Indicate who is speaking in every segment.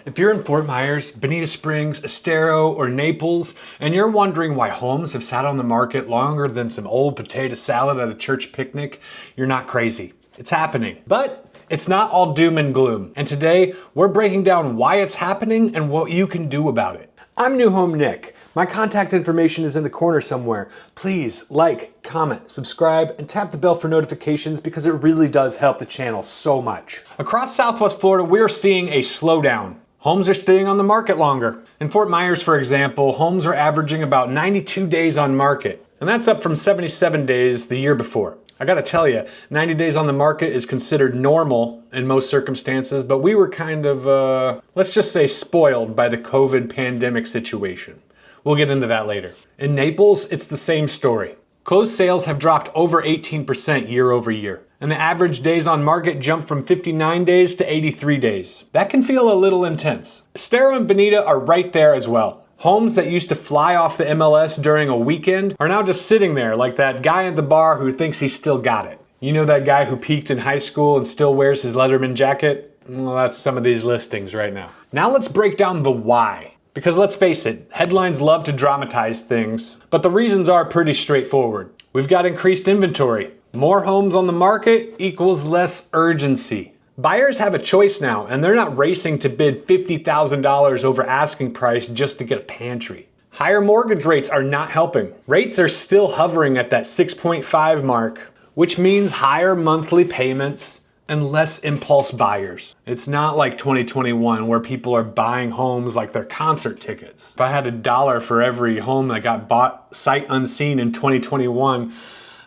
Speaker 1: If you're in Fort Myers, Bonita Springs, Estero, or Naples, and you're wondering why homes have sat on the market longer than some old potato salad at a church picnic, you're not crazy. It's happening. But it's not all doom and gloom. And today, we're breaking down why it's happening and what you can do about it. I'm New Home Nick. My contact information is in the corner somewhere. Please like, comment, subscribe, and tap the bell for notifications because it really does help the channel so much. Across Southwest Florida, we're seeing a slowdown. Homes are staying on the market longer. In Fort Myers, for example, homes are averaging about 92 days on market, and that's up from 77 days the year before. I gotta tell you, 90 days on the market is considered normal in most circumstances, but we were kind of, let's just say spoiled by the COVID pandemic situation. We'll get into that later. In Naples, it's the same story. Closed sales have dropped over 18% year over year, and the average days on market jumped from 59 days to 83 days. That can feel a little intense. Estero and Bonita are right there as well. Homes that used to fly off the MLS during a weekend are now just sitting there like that guy at the bar who thinks he's still got it. You know that guy who peaked in high school and still wears his Letterman jacket? Well, that's some of these listings right now. Now let's break down the why. Because let's face it, headlines love to dramatize things, but the reasons are pretty straightforward. We've got increased inventory. More homes on the market equals less urgency. Buyers have a choice now, and they're not racing to bid $50,000 over asking price just to get a pantry. Higher mortgage rates are not helping. Rates are still hovering at that 6.5 mark, which means higher monthly payments and less impulse buyers. It's not like 2021 where people are buying homes like they're concert tickets. If I had $1 for every home that got bought sight unseen in 2021,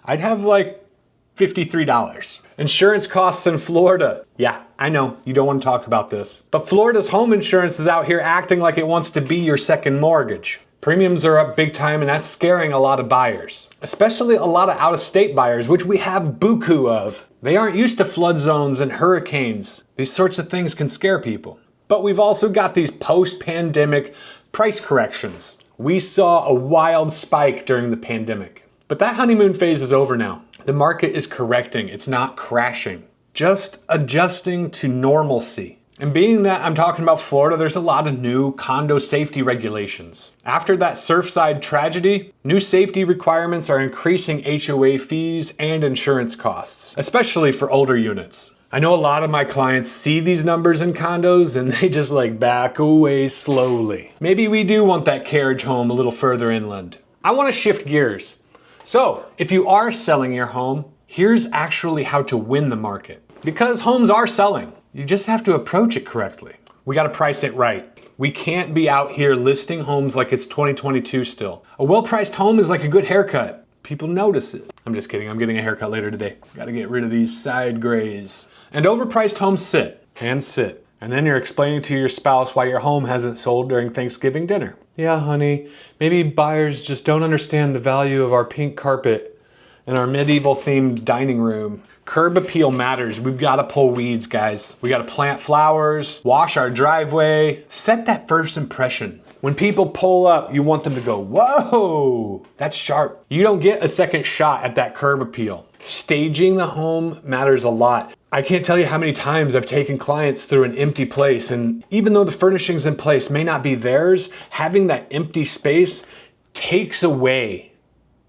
Speaker 1: I'd have like $53. Insurance costs in Florida. Yeah, I know, you don't want to talk about this. But Florida's home insurance is out here acting like it wants to be your second mortgage. Premiums are up big time, and that's scaring a lot of buyers. Especially a lot of out-of-state buyers, which we have buku of. They aren't used to flood zones and hurricanes. These sorts of things can scare people. But we've also got these post-pandemic price corrections. We saw a wild spike during the pandemic. But that honeymoon phase is over now. The market is correcting, it's not crashing. Just adjusting to normalcy. And being that I'm talking about Florida, there's a lot of new condo safety regulations. After that Surfside tragedy, new safety requirements are increasing HOA fees and insurance costs, especially for older units. I know a lot of my clients see these numbers in condos and they just like back away slowly. Maybe we do want that carriage home a little further inland. I want to shift gears. So, if you are selling your home, here's actually how to win the market. Because homes are selling. You just have to approach it correctly. We gotta price it right. We can't be out here listing homes like it's 2022 still. A well-priced home is like a good haircut. People notice it. I'm just kidding, I'm getting a haircut later today. Gotta get rid of these side grays. And overpriced homes sit and sit. And then you're explaining to your spouse why your home hasn't sold during Thanksgiving dinner. Yeah, honey, maybe buyers just don't understand the value of our pink carpet and our medieval themed dining room. Curb appeal matters. We've got to pull weeds, guys. We got to plant flowers, wash our driveway, set that first impression. When people pull up, you want them to go, whoa, that's sharp. You don't get a second shot at that curb appeal. Staging the home matters a lot. I can't tell you how many times I've taken clients through an empty place, and even though the furnishings in place may not be theirs, having that empty space takes away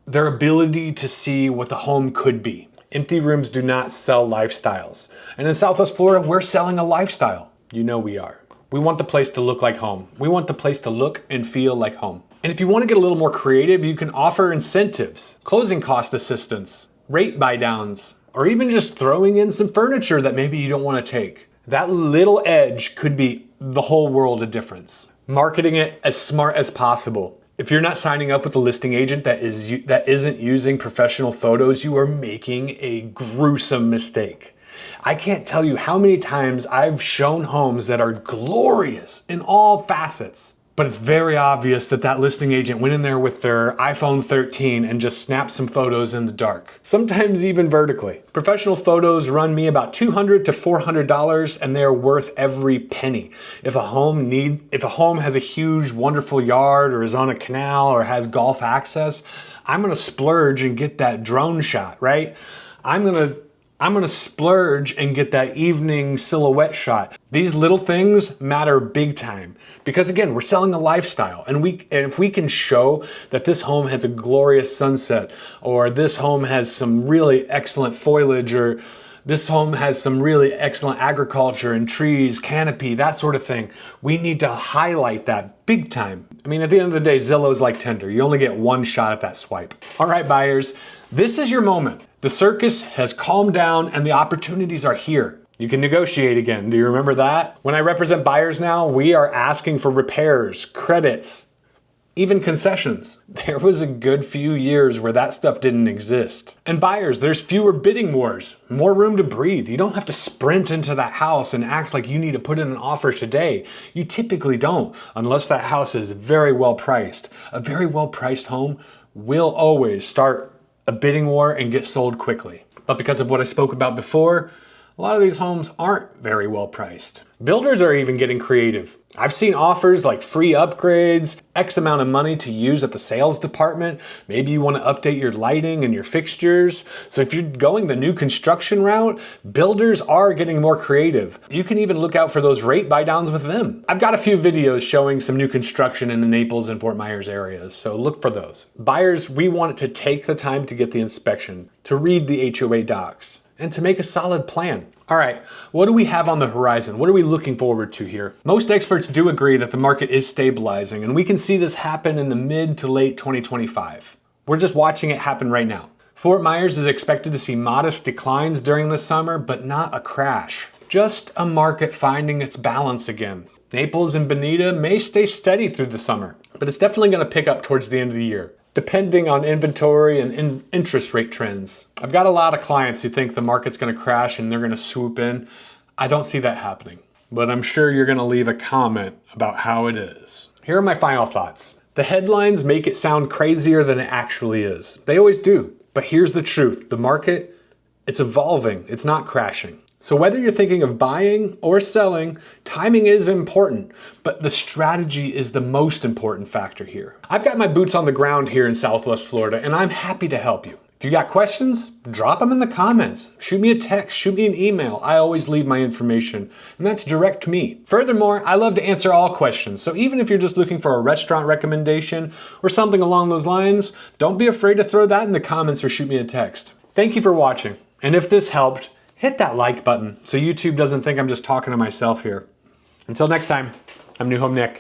Speaker 1: their ability to see what the home could be. Empty rooms do not sell lifestyles. And in Southwest Florida, we're selling a lifestyle. You know we are. We want the place to look like home. We want the place to look and feel like home. And if you want to get a little more creative, you can offer incentives, closing cost assistance, rate buy downs, or even just throwing in some furniture that maybe you don't want to take. That little edge could be the whole world of difference. Marketing it as smart as possible. If you're not signing up with a listing agent that isn't using professional photos, you are making a gruesome mistake. I can't tell you how many times I've shown homes that are glorious in all facets, but it's very obvious that that listing agent went in there with their iPhone 13 and just snapped some photos in the dark, sometimes even vertically. Professional photos run me about $200 to $400, and they're worth every penny. If a home has a huge, wonderful yard, or is on a canal, or has golf access, I'm gonna splurge and get that drone shot, right? I'm gonna splurge and get that evening silhouette shot. These little things matter big time because again, we're selling a lifestyle, and if we can show that this home has a glorious sunset, or this home has some really excellent foliage, or this home has some really excellent agriculture and trees, canopy, that sort of thing, we need to highlight that big time. I mean, at the end of the day, Zillow's like Tinder. You only get one shot at that swipe. All right, buyers, this is your moment. The circus has calmed down and the opportunities are here. You can negotiate again. Do you remember that? When I represent buyers now, we are asking for repairs, credits, even concessions. There was a good few years where that stuff didn't exist. And buyers, there's fewer bidding wars, more room to breathe. You don't have to sprint into that house and act like you need to put in an offer today. You typically don't, unless that house is very well priced. A very well priced home will always start a bidding war and get sold quickly. But because of what I spoke about before, a lot of these homes aren't very well priced. Builders are even getting creative. I've seen offers like free upgrades, X amount of money to use at the sales department. Maybe you want to update your lighting and your fixtures. So if you're going the new construction route, builders are getting more creative. You can even look out for those rate buy downs with them. I've got a few videos showing some new construction in the Naples and Fort Myers areas, so look for those. Buyers, we want to take the time to get the inspection, to read the HOA docs, and to make a solid plan. All right, what do we have on the horizon? What are we looking forward to here? Most experts do agree that the market is stabilizing, and we can see this happen in the mid to late 2025. We're just watching it happen right now. Fort Myers is expected to see modest declines during the summer, but not a crash. Just a market finding its balance again. Naples and Bonita may stay steady through the summer, but it's definitely going to pick up towards the end of the year, depending on inventory and interest rate trends. I've got a lot of clients who think the market's gonna crash and they're gonna swoop in. I don't see that happening, but I'm sure you're gonna leave a comment about how it is. Here are my final thoughts. The headlines make it sound crazier than it actually is. They always do, but here's the truth. The market, it's evolving, it's not crashing. So whether you're thinking of buying or selling, timing is important, but the strategy is the most important factor here. I've got my boots on the ground here in Southwest Florida, and I'm happy to help you. If you got questions, drop them in the comments. Shoot me a text, shoot me an email. I always leave my information, and that's direct to me. Furthermore, I love to answer all questions, so even if you're just looking for a restaurant recommendation or something along those lines, don't be afraid to throw that in the comments or shoot me a text. Thank you for watching, and if this helped, hit that like button so YouTube doesn't think I'm just talking to myself here. Until next time, I'm New Home Nick.